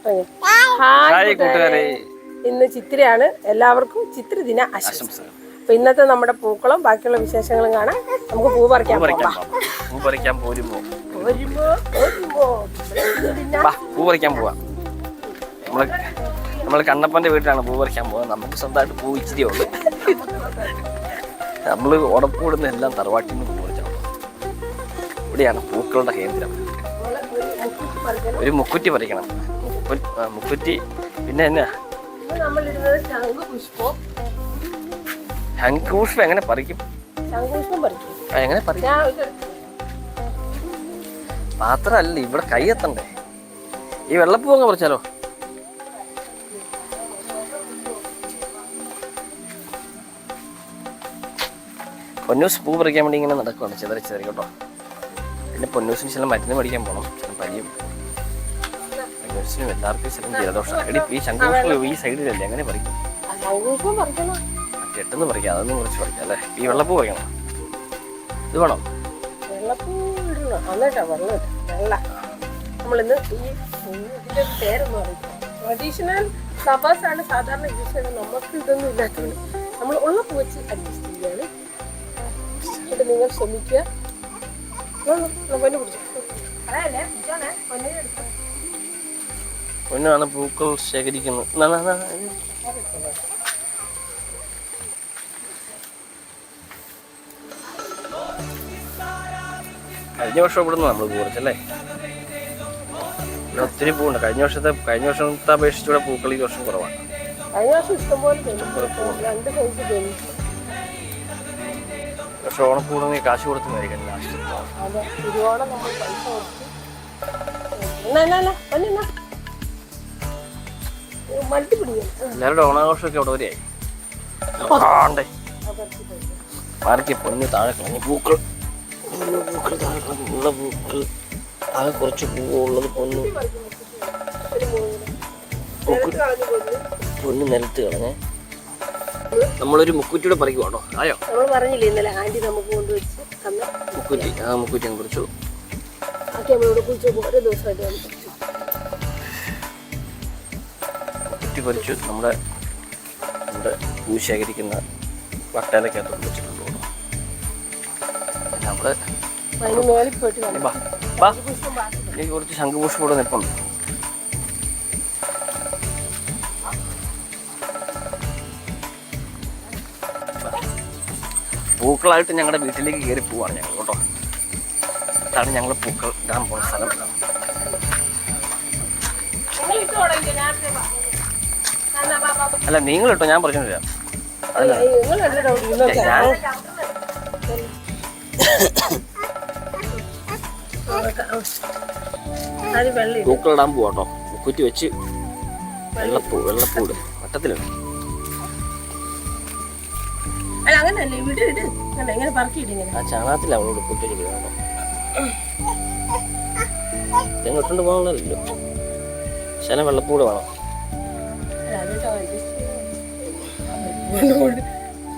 Hi കൂട്ടുകാരെ, ഇന്ന് ചിത്രയാണ്. എല്ലാവർക്കും ചിത്ര ദിന ആശംസകൾ. അപ്പൊ ഇന്നത്തെ നമ്മുടെ പൂക്കളും ബാക്കിയുള്ള വിശേഷങ്ങളും കാണാം. നമുക്ക് പൂ പറിക്കാൻ പോരുമോ? പൂ പറിക്കാൻ പോവാം. നമ്മള് കണ്ണപ്പന്റെ വീട്ടിലാണ് പൂ പറിക്കാൻ പോകുന്നത്. നമുക്ക് സ്വന്തമായിട്ട് പൂ ഇച്ചിരി ഉള്ളു. നമ്മള് ഉടപ്പൂടുന്ന എല്ലാം തറവാട്ടിൽ നിന്ന് പൂ പറിച്ചാൽ ഇവിടെയാണ് പൂക്കളുടെ കേന്ദ്രം. ഒരു മുക്കുറ്റി പറിക്കണം. മുക്കുറ്റി പിന്നെ എന്നാ ശംഖുപുഷ്പം എങ്ങനെ പറിക്കും? എങ്ങനെ പറിക്കും? മാത്രല്ല ഇവിടെ കൈയെത്തണ്ടേ? ഈ വെള്ളപ്പൂ അങ്ങ് പറിച്ചാലോ? പൊന്നൂസ് പൂ പറിക്കാൻ വേണ്ടി ഇങ്ങനെ നടക്കുവാണ്, ചിതറി കേട്ടോ. പിന്നെ പൊന്നൂസിന് ചില മരുന്ന് മേടിക്കാൻ പോകണം, ചില പനിയും. പൊന്നൂസിനും എല്ലാവർക്കും ചില ജലദോഷം. ഈ ശംഖുപുഷ്പം ഈ സൈഡിലല്ലേ, എങ്ങനെ പറിക്കും? കെട്ടുന്ന് പറിക്കാം, അതൊന്നും കുറച്ച് പറിക്കാം അല്ലേ? ഈ വെള്ളപ്പൂ പറിക്കണം. ഇത് വേണം. നമ്മളിന്ന് ഈ ഇതിന്റെ പേരൊന്നും അറിയില്ല. ട്രഡീഷണൽ ഫ്ലവേഴ്സ് ആണ് സാധാരണ യൂസ് ചെയ്യുന്നത്. നമുക്ക് ഇതൊന്നും ഇല്ലാത്തത്. നമ്മൾ ഉള്ള പൂ വെച്ച് അഡ്ജസ്റ്റ് ചെയ്യുകയാണ്. എന്നിട്ട് നിങ്ങൾ ശ്രമിക്കുക. പൊന്നാണ് പൂക്കൾ ശേഖരിക്കുന്നത്. കഴിഞ്ഞ വർഷം ഇവിടുന്ന് നമ്മൾ പൂ പറിച്ചല്ലേ? ഇവിടെ ഒത്തിരി പൂവുണ്ട്. കഴിഞ്ഞ വർഷത്തെ അപേക്ഷിച്ച് ഇവിടെ പൂക്കൾ ഈ വർഷം കുറവാണ്. കഴിഞ്ഞ വർഷം ഇഷ്ടംപോലെ പക്ഷെ ഓണപ്പൂണെങ്കിൽ കാശ് കൊടുത്ത് മേടിക്കണം. എല്ലാവരുടെ ഓണാഘോഷമൊക്കെ അവിടെ വരെയായി. മാറിക്ക് പൊന്ന് താഴെ കളഞ്ഞ് പൂക്കൾ താഴെ കളഞ്ഞുള്ള പൂക്കൾ ആകെ കുറച്ച് പൂവുള്ളത് പൊന്ന് നിലത്ത് കളഞ്ഞേ. നമ്മളൊരു മുക്കുറ്റിയുടെ പറിക്കുവാണോ? ആയോ? നമ്മൾ പറഞ്ഞില്ലേ ഇന്നലെ ആന്റി നമുക്ക് കൊണ്ടുവച്ച് മുക്കുറ്റി. ആ മുക്കുറ്റി അങ്ങ് പറിച്ചു. മുക്കുറ്റി പറിച്ചു. നമ്മുടെ പൂ ശേഖരിക്കുന്ന വട്ടയിലക്കകത്ത് വെച്ചിട്ടുണ്ട്. നമ്മള് എനിക്ക് കുറച്ച് ശംഖുപുഷ്പം കൂടെ നിൽപ്പുണ്ട്. പൂക്കളായിട്ട് ഞങ്ങളുടെ വീട്ടിലേക്ക് കയറി പോവാണ് ഞങ്ങൾ കേട്ടോ. ഇതാണ് ഞങ്ങൾ പൂക്കൾ ഇടാൻ പോകുന്ന സ്ഥലം. അല്ല നിങ്ങൾ ഇട്ടോ, ഞാൻ പറഞ്ഞില്ല. പൂക്കളിടാൻ പോവാട്ടോ. മുക്കുറ്റി വെച്ച് വെള്ളപ്പൂട് വട്ടത്തിലുണ്ട്. ചാണകത്തില്ല അവളോട് കുട്ടിട്ട് കേട്ടോ. ഇങ്ങോട്ടുണ്ട് പോകണല്ലോ. ശല വെള്ളപ്പൂട് വേണം.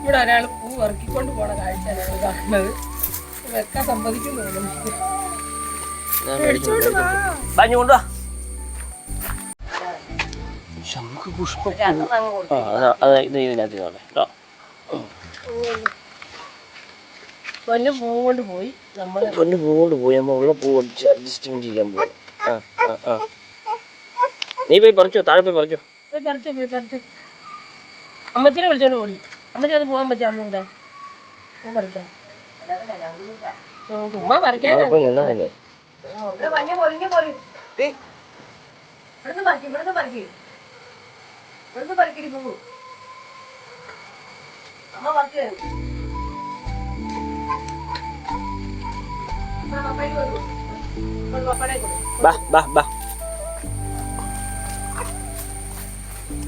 ഇവിടെ ഒരാൾ പൂ വറുക്കിക്കൊണ്ട് പോണ കാഴ്ചയാണ് കാണുന്നത്. വെക്കാൻ സമ്മതിക്കുന്നു. ശംഖുപുഷ്പം പൊന്നു പൂ കൊണ്ട് പോയി. നമ്മൾ ഉള്ള പൂ അഡ്ജസ്റ്റ്മെന്റ് ചെയ്യാൻ പോകും. നീ പോയി പറിച്ചോ, താഴെ പോയി പറിച്ചോ. അമ്മച്ചിനെ വിളിച്ചോണ്ട് പോയി. അമ്മച്ചി അത് പോകാൻ പറ്റും. അമ്മ പറിക്കാം. ചുമ്മാ പറിക്കാൻ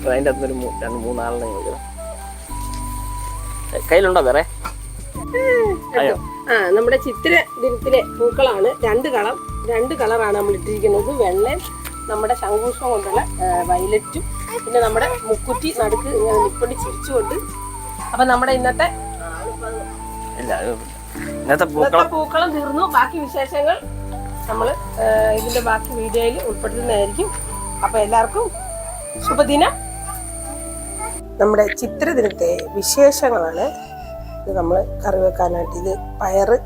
അതിൻ്റെ അകത്തൊരു 2-3 കയ്യിലുണ്ടോ വേറെ? നമ്മുടെ ചിത്ര ദിനത്തിലെ പൂക്കളാണ്. 2 കളറാണ് നമ്മൾ ഇട്ടിരിക്കുന്നത്. വെള്ളയും നമ്മുടെ ശംഖുപുഷ്പം കൊണ്ടുള്ള വയലറ്റും, പിന്നെ നമ്മുടെ മുക്കുറ്റി നടുക്ക് ഇങ്ങനെ നിപ്പണ്ടി ചിരിച്ചുകൊണ്ട്. അപ്പൊ നമ്മുടെ ഇന്നത്തെ പൂക്കളം തീർന്നു. ബാക്കി വിശേഷങ്ങൾ നമ്മൾ ഇതിന്റെ ബാക്കി വീഡിയോയിൽ ഉൾപ്പെടുത്തുന്നതായിരിക്കും. അപ്പോൾ എല്ലാവർക്കും ശുഭദിനം. നമ്മുടെ ചിത്രദിനത്തെ വിശേഷങ്ങളാണ് ഇത്. നമ്മൾ കറി വെക്കാനായിട്ട് ഇത് പയറ്,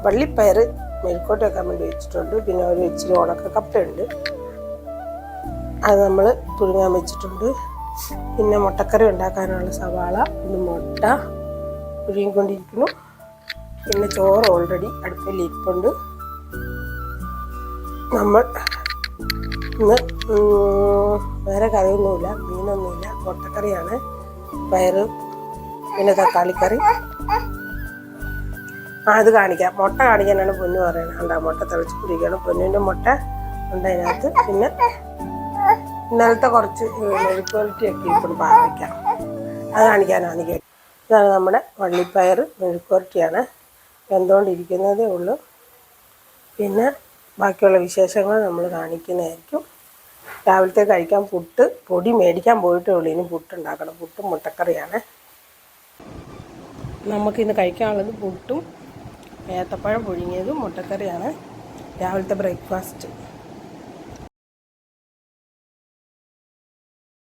വള്ളിപ്പയറ് മെഴുക്കോട്ട് വെക്കാൻ വേണ്ടി വെച്ചിട്ടുണ്ട്. പിന്നെ ഒരു ഇച്ചിരി ഉണക്ക കപ്പയുണ്ട്, അത് നമ്മൾ പുഴുങ്ങാൻ വെച്ചിട്ടുണ്ട്. പിന്നെ മുട്ടക്കറി ഉണ്ടാക്കാനുള്ള സവാള, പിന്നെ മുട്ട പുഴുങ്ങിക്കൊണ്ടിരിക്കുന്നു. പിന്നെ ചോറ് ഓൾറെഡി അടുപ്പിൽ ഇരിപ്പുണ്ട്. നമ്മൾ ഇന്ന് വേറെ കറിയൊന്നുമില്ല, മീനൊന്നുമില്ല, മുട്ടക്കറിയാണ്. പയറ് പിന്നെ തക്കാളിക്കറി. അത് കാണിക്കാം, മുട്ട കാണിക്കാനാണ് പൊന്നു പറയുന്നത്. കണ്ടാ മുട്ട തിളച്ച് കുടിക്കുകയാണ്. പൊന്നിൻ്റെ മുട്ട ഉണ്ട് അതിനകത്ത്. പിന്നെ ഇന്നലത്തെ കുറച്ച് മെഴുക്കുവരട്ടിയൊക്കെ ഇപ്പോൾ പാവയ്ക്കാം, അത് കാണിക്കാനാണ് എനിക്ക്. ഇതാണ് നമ്മുടെ വള്ളിപ്പയർ മെഴുക്കുവരട്ടിയാണ്, വെന്തുകൊണ്ടിരിക്കുന്നതേ ഉള്ളൂ. പിന്നെ ബാക്കിയുള്ള വിശേഷങ്ങൾ നമ്മൾ കാണിക്കുന്നതായിരിക്കും. രാവിലത്തെ കഴിക്കാൻ പുട്ട് പൊടി മേടിക്കാൻ പോയിട്ടേ ഉള്ളൂ. ഇനി പുട്ടുണ്ടാക്കണം. പുട്ടും മുട്ടക്കറിയാണ് നമുക്കിന്ന് കഴിക്കാനുള്ളത്. പുട്ടും ഏത്തപ്പഴം പുഴുങ്ങിയതും മുട്ടക്കറിയാണ് രാവിലത്തെ ബ്രേക്ക്ഫാസ്റ്റ്.